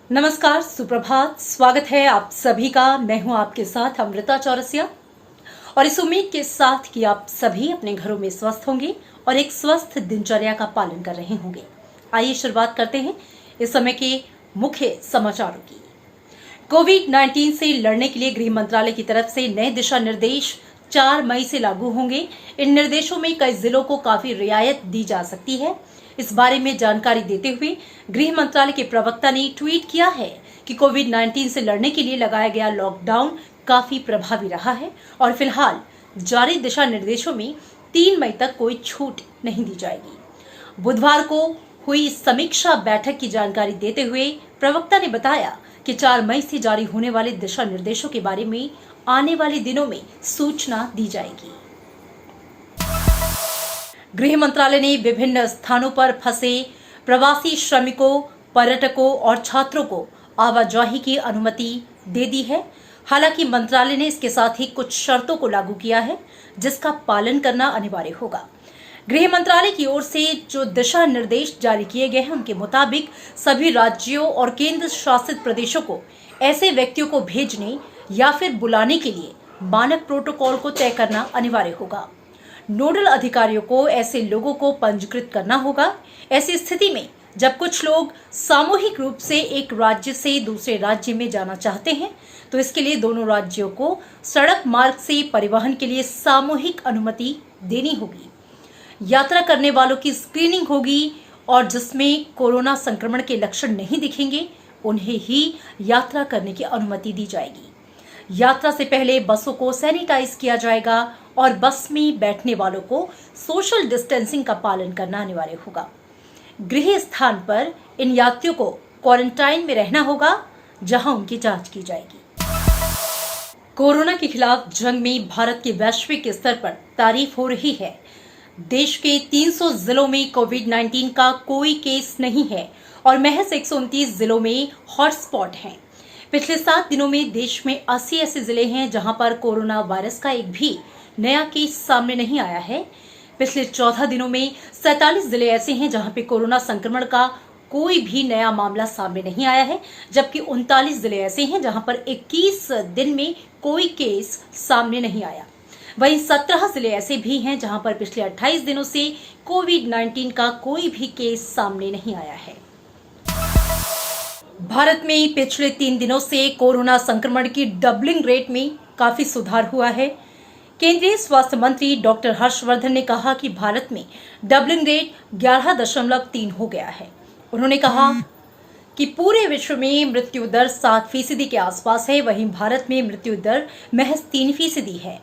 नमस्कार, सुप्रभात। स्वागत है आप सभी का। मैं हूं आपके साथ अमृता चौरसिया और इस उम्मीद के साथ कि आप सभी अपने घरों में स्वस्थ होंगे और एक स्वस्थ दिनचर्या का पालन कर रहे होंगे। आइए शुरुआत करते हैं इस समय के मुख्य समाचारों की। कोविड-19 से लड़ने के लिए गृह मंत्रालय की तरफ से नए दिशा निर्देश 4 मई से लागू होंगे। इन निर्देशों में कई जिलों को काफी रियायत दी जा सकती है। इस बारे में जानकारी देते हुए गृह मंत्रालय के प्रवक्ता ने ट्वीट किया है कि कोविड-19 से लड़ने के लिए लगाया गया लॉकडाउन काफी प्रभावी रहा है और फिलहाल जारी दिशा निर्देशों में 3 मई तक कोई छूट नहीं दी जाएगी। बुधवार को हुई समीक्षा बैठक की जानकारी देते हुए प्रवक्ता ने बताया कि 4 मई से जारी होने वाले दिशा निर्देशों के बारे में आने वाले दिनों में सूचना दी जाएगी। गृह मंत्रालय ने विभिन्न स्थानों पर फंसे प्रवासी श्रमिकों, पर्यटकों और छात्रों को आवाजाही की अनुमति दे दी है। हालांकि मंत्रालय ने इसके साथ ही कुछ शर्तों को लागू किया है जिसका पालन करना अनिवार्य होगा। गृह मंत्रालय की ओर से जो दिशा निर्देश जारी किए गए हैं उनके मुताबिक सभी राज्यों और केंद्र शासित प्रदेशों को ऐसे व्यक्तियों को भेजने या फिर बुलाने के लिए मानक प्रोटोकॉल को तय करना अनिवार्य होगा। नोडल अधिकारियों को ऐसे लोगों को पंजीकृत करना होगा। ऐसी स्थिति में जब कुछ लोग सामूहिक रूप से एक राज्य से दूसरे राज्य में जाना चाहते हैं तो इसके लिए दोनों राज्यों को सड़क मार्ग से परिवहन के लिए सामूहिक अनुमति देनी होगी। यात्रा करने वालों की स्क्रीनिंग होगी और जिसमें कोरोना संक्रमण के लक्षण नहीं दिखेंगे उन्हें ही यात्रा करने की अनुमति दी जाएगी। यात्रा से पहले बसों को सैनिटाइज किया जाएगा और बस में बैठने वालों को सोशल डिस्टेंसिंग का पालन करना अनिवार्य होगा। गृह स्थान पर इन यात्रियों को क्वारंटाइन में रहना होगा जहां उनकी जांच की जाएगी। कोरोना के खिलाफ जंग में भारत के वैश्विक स्तर पर तारीफ हो रही है। देश के 300 जिलों में कोविड-19 का कोई केस नहीं है और महज 129 जिलों में हॉटस्पॉट हैं। पिछले 7 दिनों में देश में 80 ऐसे जिले हैं जहां पर कोरोना वायरस का एक भी नया केस सामने नहीं आया है। पिछले 14 दिनों में 47 जिले ऐसे हैं जहां पे कोरोना संक्रमण का कोई भी नया मामला सामने नहीं आया है, जबकि 39 जिले ऐसे हैं जहां पर 21 दिन में कोई केस सामने नहीं आया। वहीं 17 जिले ऐसे भी हैं जहां पर पिछले 28 दिनों से कोविड-19 का कोई भी केस सामने नहीं आया है। भारत में पिछले 3 दिनों से कोरोना संक्रमण की डबलिंग रेट में काफी सुधार हुआ है। केंद्रीय स्वास्थ्य मंत्री डॉक्टर हर्षवर्धन ने कहा कि भारत में डबलिंग रेट 11.3 हो गया है। उन्होंने कहा कि पूरे विश्व में मृत्यु दर 7% के आसपास है, वहीं भारत में मृत्यु दर महज 3% है।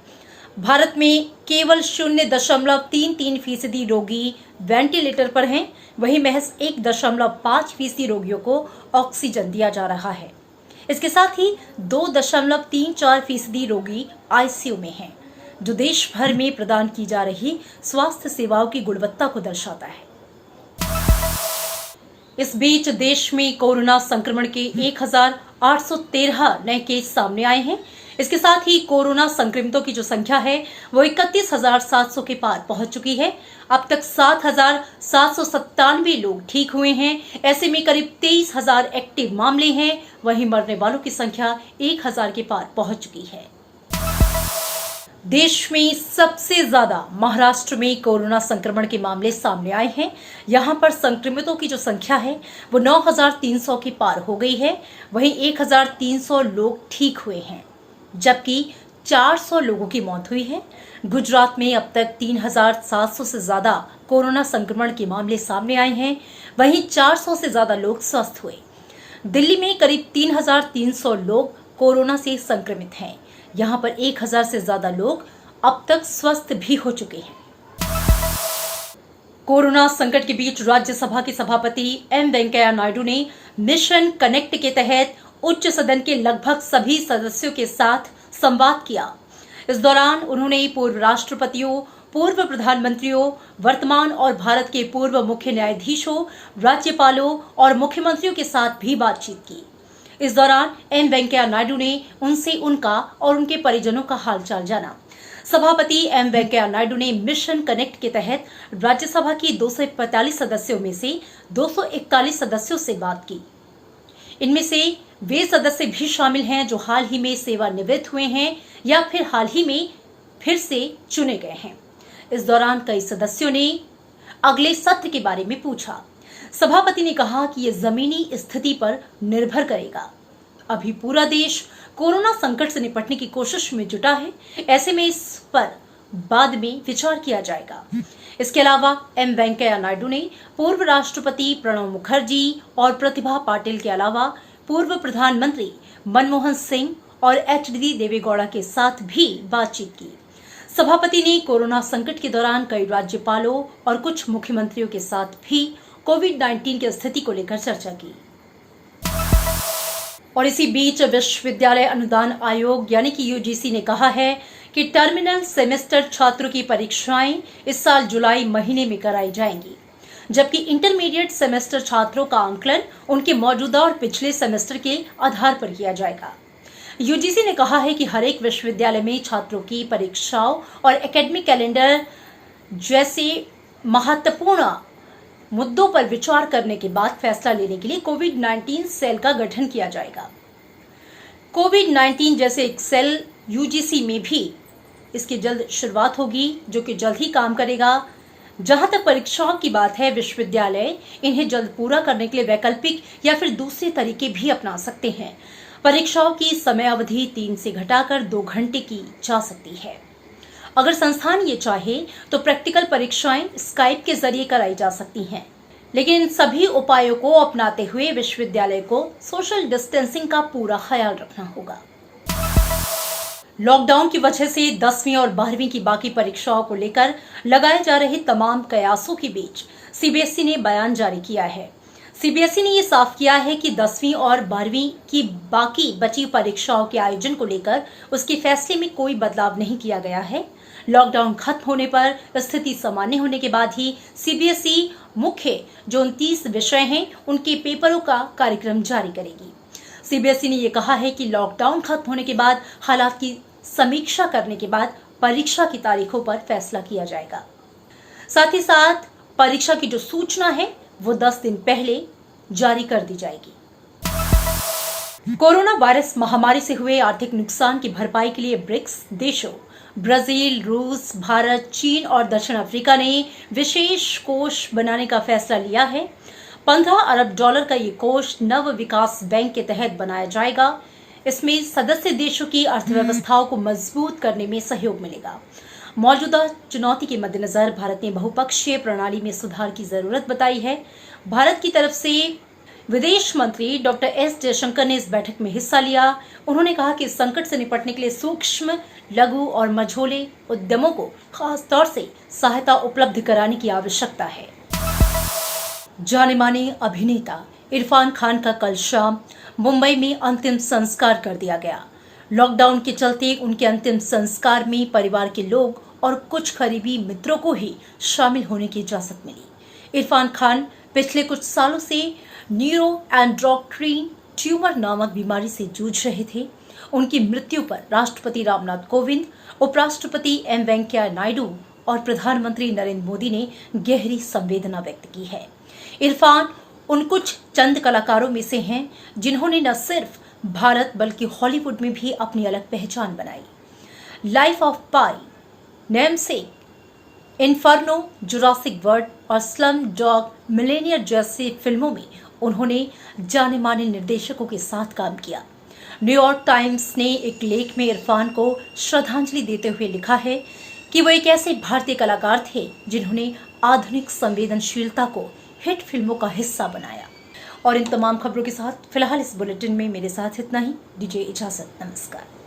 भारत में केवल 0.33% रोगी वेंटिलेटर पर हैं, वहीं महज 1.5% रोगियों को ऑक्सीजन दिया जा रहा है। इसके साथ ही 2.34% रोगी आईसीयू में हैं, जो देश भर में प्रदान की जा रही स्वास्थ्य सेवाओं की गुणवत्ता को दर्शाता है। इस बीच देश में कोरोना संक्रमण के 1813 नए केस सामने आए हैं। इसके साथ ही कोरोना संक्रमितों की जो संख्या है वो 31,700 के पार पहुंच चुकी है। अब तक 7,797 लोग ठीक हुए हैं। ऐसे में करीब 23,000 एक्टिव मामले हैं। वहीं मरने वालों की संख्या 1,000 के पार पहुंच चुकी है। देश में सबसे ज्यादा महाराष्ट्र में कोरोना संक्रमण के मामले सामने आए हैं। यहां पर संक्रमितों की जो संख्या है वो 9,300 के पार हो गई है। वहीं 1,300 लोग ठीक हुए हैं, जबकि 400 लोगों की मौत हुई है। गुजरात में अब तक 3,700 से ज्यादा कोरोना संक्रमण के मामले सामने आए हैं, वहीं 400 से ज्यादा लोग स्वस्थ हुए। दिल्ली में करीब 3,300 लोग कोरोना से संक्रमित हैं। यहां पर 1,000 से ज्यादा लोग अब तक स्वस्थ भी हो चुके हैं। कोरोना संकट के बीच राज्यसभा के सभापति एम वेंकैया नायडू ने मिशन कनेक्ट के तहत उच्च सदन के लगभग सभी सदस्यों के साथ संवाद किया। इस दौरान उन्होंने पूर्व राष्ट्रपतियों, पूर्व प्रधानमंत्रियों, वर्तमान और भारत के पूर्व मुख्य न्यायाधीशों, राज्यपालों और मुख्यमंत्रियों के साथ भी बातचीत की। इस दौरान एम वेंकैया नायडू ने उनसे उनका और उनके परिजनों का हालचाल जाना। सभापति एम वेंकैया नायडू ने मिशन कनेक्ट के तहत राज्यसभा की 245 सदस्यों में से 241 सदस्यों से बात की। इनमें से वे सदस्य भी शामिल हैं जो हाल ही में सेवानिवृत्त हुए हैं या फिर हाल ही में फिर से चुने गए हैं। इस दौरान कई सदस्यों ने अगले सत्र के बारे में पूछा। सभापति ने कहा कि यह जमीनी स्थिति पर निर्भर करेगा। अभी पूरा देश कोरोना संकट से निपटने की कोशिश में जुटा है, ऐसे में इस पर बाद में विचार किया जाएगा। इसके अलावा एम वेंकैया नायडू ने पूर्व राष्ट्रपति प्रणब मुखर्जी और प्रतिभा पाटिल के अलावा पूर्व प्रधानमंत्री मनमोहन सिंह और एच.डी. देवेगौड़ा के साथ भी बातचीत की। सभापति ने कोरोना संकट के दौरान कई राज्यपालों और कुछ मुख्यमंत्रियों के साथ भी कोविड-19 की स्थिति को लेकर चर्चा की। और इसी बीच विश्वविद्यालय अनुदान आयोग यानी कि यूजीसी ने कहा है कि टर्मिनल सेमेस्टर छात्रों की परीक्षाएं इस साल जुलाई महीने में कराई जाएंगी, जबकि इंटरमीडिएट सेमेस्टर छात्रों का आंकलन उनके मौजूदा और पिछले सेमेस्टर के आधार पर किया जाएगा। यूजीसी ने कहा है कि हर एक विश्वविद्यालय में छात्रों की परीक्षाओं और एकेडमिक कैलेंडर जैसे महत्वपूर्ण मुद्दों पर विचार करने के बाद फैसला लेने के लिए कोविड-19 सेल का गठन किया जाएगा। कोविड-19 जैसे एक सेल यूजीसी में भी इसकी जल्द शुरुआत होगी, जो कि जल्द ही काम करेगा। जहां तक परीक्षाओं की बात है, विश्वविद्यालय इन्हें जल्द पूरा करने के लिए वैकल्पिक या फिर दूसरे तरीके भी अपना सकते हैं। परीक्षाओं की समय अवधि 3 से घटाकर 2 घंटे की जा सकती है। अगर संस्थान ये चाहे तो प्रैक्टिकल परीक्षाएं स्काइप के जरिए कराई जा सकती हैं, लेकिन इन सभी उपायों को अपनाते हुए विश्वविद्यालय को सोशल डिस्टेंसिंग का पूरा ख्याल रखना होगा। लॉकडाउन की वजह से 10वीं और 12वीं की बाकी परीक्षाओं को लेकर लगाए जा रहे तमाम कयासों के बीच सीबीएसई ने बयान जारी किया है। सीबीएसई ने यह साफ किया है कि 10वीं और 12वीं की बाकी बची परीक्षाओं के आयोजन को लेकर उसके फैसले में कोई बदलाव नहीं किया गया है। लॉकडाउन खत्म होने पर स्थिति सामान्य होने के बाद ही सीबीएसई मुख्य जो 29 विषय हैं उनके पेपरों का कार्यक्रम जारी करेगी। सीबीएसई ने यह कहा है कि लॉकडाउन खत्म होने के बाद हालात की समीक्षा करने के बाद परीक्षा की तारीखों पर फैसला किया जाएगा। साथ ही साथ परीक्षा की जो सूचना है वो 10 दिन पहले जारी कर दी जाएगी। कोरोना वायरस महामारी से हुए आर्थिक नुकसान की भरपाई के लिए ब्रिक्स देशों ब्राजील, रूस, भारत, चीन और दक्षिण अफ्रीका ने विशेष कोष बनाने का फैसला लिया है। $15 अरब का ये कोष नव विकास बैंक के तहत बनाया जाएगा। इसमें सदस्य देशों की अर्थव्यवस्थाओं को मजबूत करने में सहयोग मिलेगा। मौजूदा चुनौती के मद्देनजर भारत ने बहुपक्षीय प्रणाली में सुधार की जरूरत बताई है। भारत की तरफ से विदेश मंत्री डॉक्टर एस जयशंकर ने इस बैठक में हिस्सा लिया। उन्होंने कहा कि इस संकट से निपटने के लिए सूक्ष्म, लघु और मझोले उद्यमों को खास तौर से सहायता उपलब्ध कराने की आवश्यकता है। जाने माने अभिनेता इरफान खान का कल शाम मुंबई में अंतिम संस्कार कर दिया गया। लॉकडाउन के चलते उनके अंतिम संस्कार में परिवार के लोग और कुछ करीबी मित्रों को ही शामिल होने की इजाजत मिली। इरफान खान पिछले कुछ सालों से न्यूरोएंडोक्राइन ट्यूमर नामक बीमारी से जूझ रहे थे। उनकी मृत्यु पर राष्ट्रपति रामनाथ कोविंद, उपराष्ट्रपति एम वेंकैया नायडू और प्रधानमंत्री नरेंद्र मोदी ने गहरी संवेदना व्यक्त की है। इरफान उन कुछ चंद कलाकारों में से हैं जिन्होंने न सिर्फ भारत बल्कि हॉलीवुड में भी अपनी अलग पहचान बनाई। Life of pi, namesake, inferno, Jurassic world और स्लम डॉग मिलेनियर जैसे फिल्मों में उन्होंने जाने माने निर्देशकों के साथ काम किया। न्यूयॉर्क टाइम्स ने एक लेख में इरफान को श्रद्धांजलि देते हुए लिखा है कि वो एक ऐसे भारतीय कलाकार थे जिन्होंने आधुनिक संवेदनशीलता को हिट फिल्मों का हिस्सा बनाया। और इन तमाम खबरों के साथ फिलहाल इस बुलेटिन में मेरे साथ इतना ही। दीजिए इजाजत, नमस्कार।